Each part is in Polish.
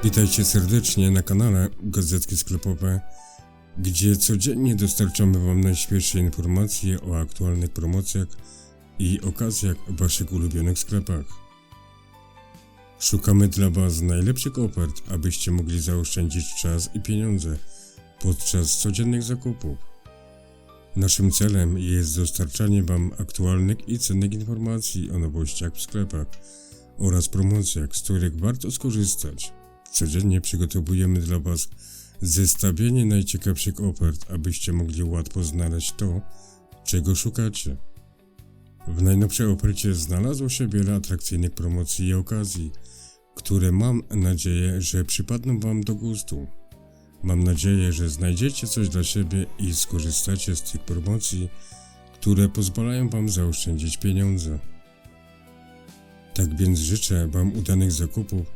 Witajcie serdecznie na kanale Gazetki Sklepowe, gdzie codziennie dostarczamy Wam najświeższe informacje o aktualnych promocjach i okazjach w Waszych ulubionych sklepach. Szukamy dla Was najlepszych ofert, abyście mogli zaoszczędzić czas i pieniądze podczas codziennych zakupów. Naszym celem jest dostarczanie Wam aktualnych i cennych informacji o nowościach w sklepach oraz promocjach, z których warto skorzystać. Codziennie przygotowujemy dla Was zestawienie najciekawszych ofert, abyście mogli łatwo znaleźć to, czego szukacie. W najnowszej ofercie znalazło się wiele atrakcyjnych promocji i okazji, które mam nadzieję, że przypadną Wam do gustu. Mam nadzieję, że znajdziecie coś dla siebie i skorzystacie z tych promocji, które pozwalają Wam zaoszczędzić pieniądze. Tak więc życzę Wam udanych zakupów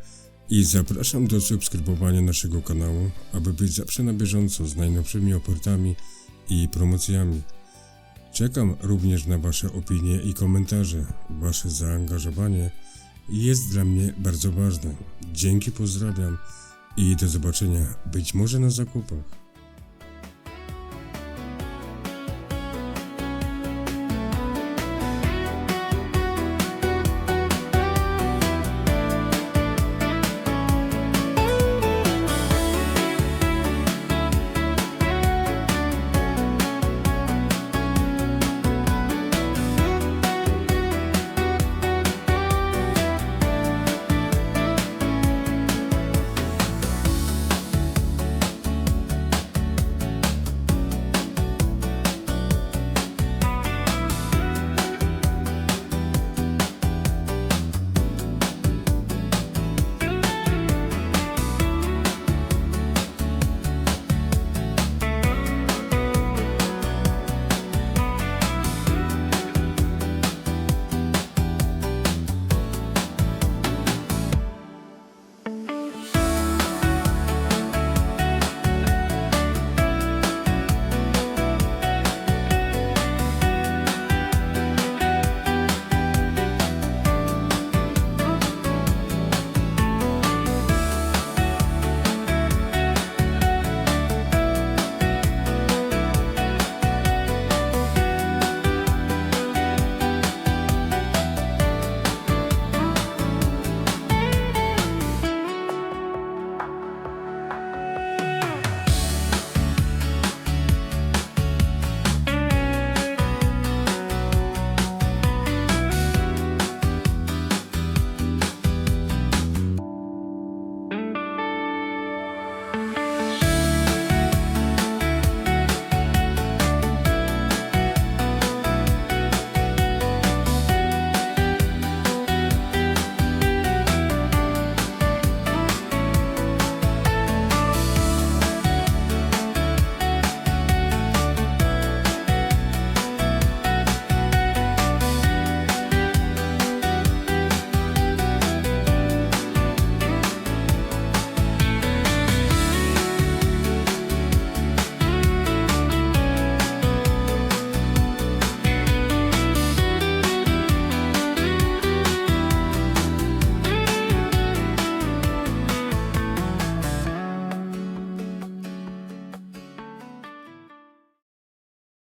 i zapraszam do subskrybowania naszego kanału, aby być zawsze na bieżąco z najnowszymi ofertami i promocjami. Czekam również na Wasze opinie i komentarze. Wasze zaangażowanie jest dla mnie bardzo ważne. Dzięki, pozdrawiam i do zobaczenia być może na zakupach.